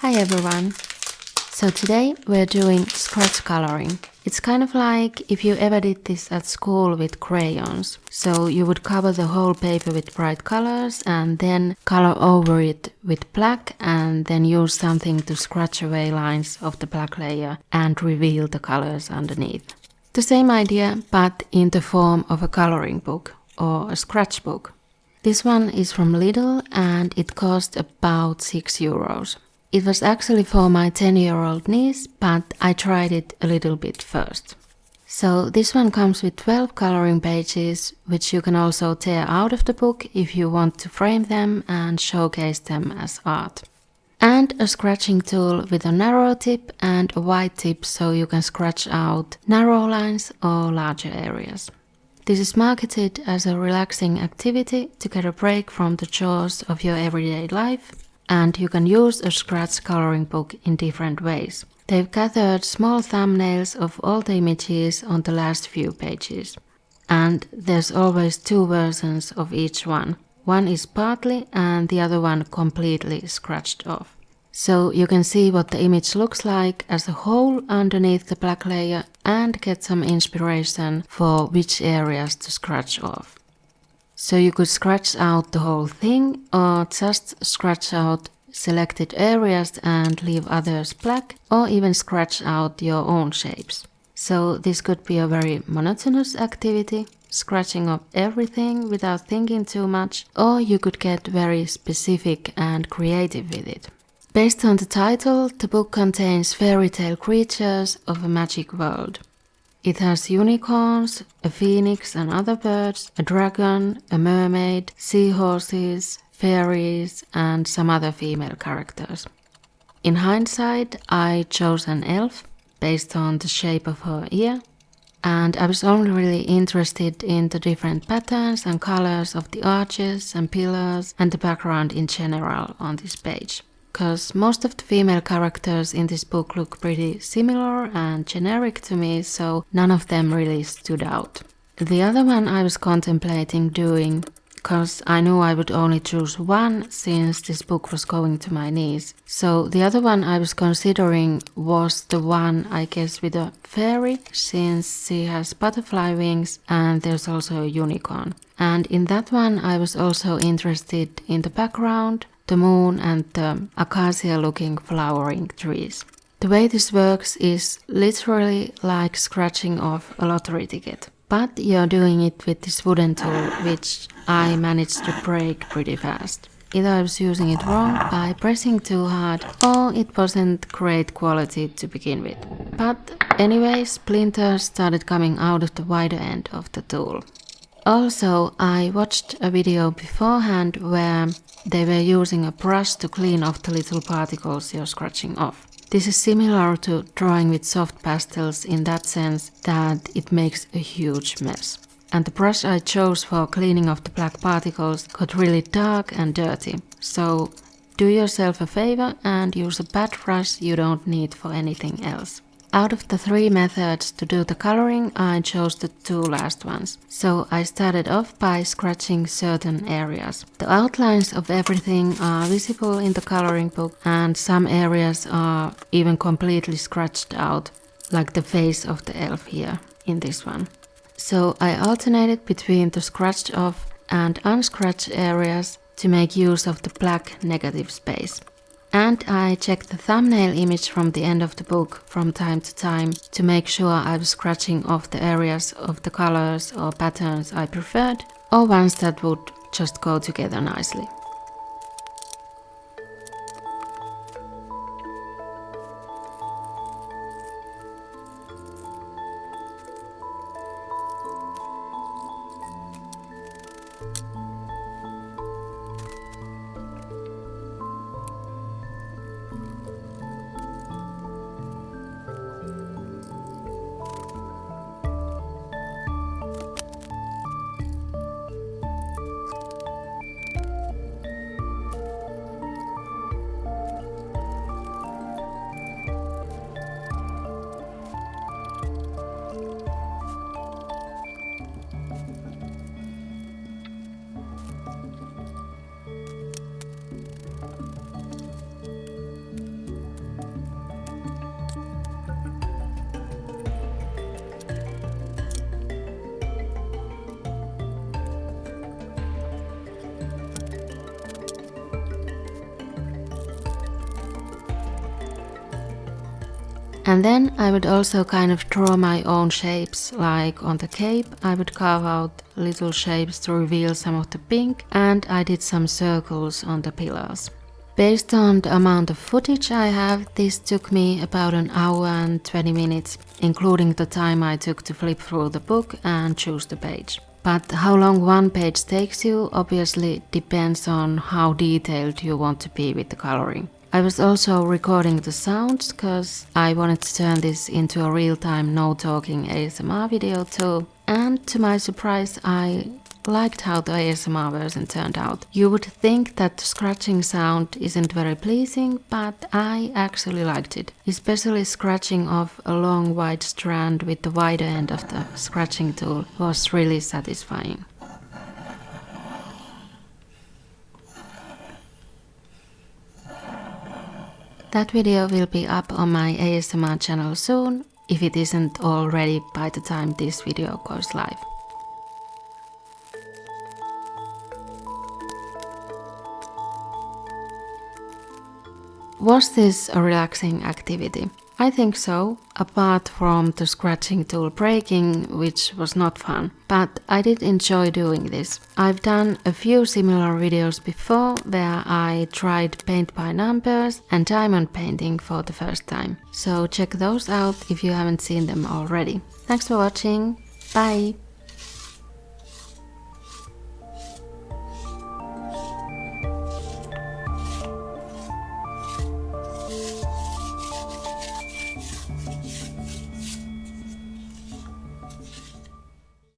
Hi everyone! So today we're doing scratch coloring. It's kind of like if you ever did this at school with crayons. So you would cover the whole paper with bright colors and then color over it with black and then use something to scratch away lines of the black layer and reveal the colors underneath. The same idea, but in the form of a coloring book or a scratch book. This one is from Lidl and it cost about €6. It was actually for my 10-year-old niece, but I tried it a little bit first. So this one comes with 12 coloring pages, which you can also tear out of the book if you want to frame them and showcase them as art. And a scratching tool with a narrow tip and a wide tip so you can scratch out narrow lines or larger areas. This is marketed as a relaxing activity to get a break from the chores of your everyday life, and you can use a scratch coloring book in different ways. They've gathered small thumbnails of all the images on the last few pages. And there's always two versions of each one. One is partly and the other one completely scratched off. So you can see what the image looks like as a whole underneath the black layer and get some inspiration for which areas to scratch off. So you could scratch out the whole thing or just scratch out selected areas and leave others black, or even scratch out your own shapes. So this could be a very monotonous activity, scratching up everything without thinking too much, or you could get very specific and creative with it. Based on the title, the book contains fairy tale creatures of a magic world. It has unicorns, a phoenix and other birds, a dragon, a mermaid, seahorses, fairies and some other female characters. In hindsight, I chose an elf based on the shape of her ear, and I was only really interested in the different patterns and colors of the arches and pillars and the background in general on this page. Because most of the female characters in this book look pretty similar and generic to me, so none of them really stood out. The other one I was contemplating doing, because I knew I would only choose one since this book was going to my niece. So the other one I was considering was the one, I guess, with a fairy, since she has butterfly wings and there's also a unicorn. And in that one I was also interested in the background, the moon and the acacia-looking flowering trees. The way this works is literally like scratching off a lottery ticket. But you're doing it with this wooden tool, which I managed to break pretty fast. Either I was using it wrong by pressing too hard, or it wasn't great quality to begin with. But anyway, splinters started coming out of the wider end of the tool. Also, I watched a video beforehand where they were using a brush to clean off the little particles you're scratching off. This is similar to drawing with soft pastels in that sense that it makes a huge mess. And the brush I chose for cleaning off the black particles got really dark and dirty. So do yourself a favor and use a bad brush you don't need for anything else. Out of the 3 methods to do the coloring, I chose the 2 last ones. So I started off by scratching certain areas. The outlines of everything are visible in the coloring book, and some areas are even completely scratched out, like the face of the elf here in this one. So I alternated between the scratched off and unscratched areas to make use of the black negative space. And I checked the thumbnail image from the end of the book from time to time to make sure I was scratching off the areas of the colors or patterns I preferred, or ones that would just go together nicely. And then I would also kind of draw my own shapes, like on the cape I would carve out little shapes to reveal some of the pink, and I did some circles on the pillars. Based on the amount of footage I have, this took me about an hour and 20 minutes, including the time I took to flip through the book and choose the page. But how long one page takes you obviously depends on how detailed you want to be with the coloring. I was also recording the sounds because I wanted to turn this into a real-time no-talking ASMR video too. And to my surprise, I liked how the ASMR version turned out. You would think that the scratching sound isn't very pleasing, but I actually liked it. Especially scratching off a long white strand with the wider end of the scratching tool was really satisfying. That video will be up on my ASMR channel soon, if it isn't already by the time this video goes live. Was this a relaxing activity? I think so, apart from the scratching tool breaking, which was not fun. But I did enjoy doing this. I've done a few similar videos before where I tried paint by numbers and diamond painting for the first time. So check those out if you haven't seen them already. Thanks for watching, bye!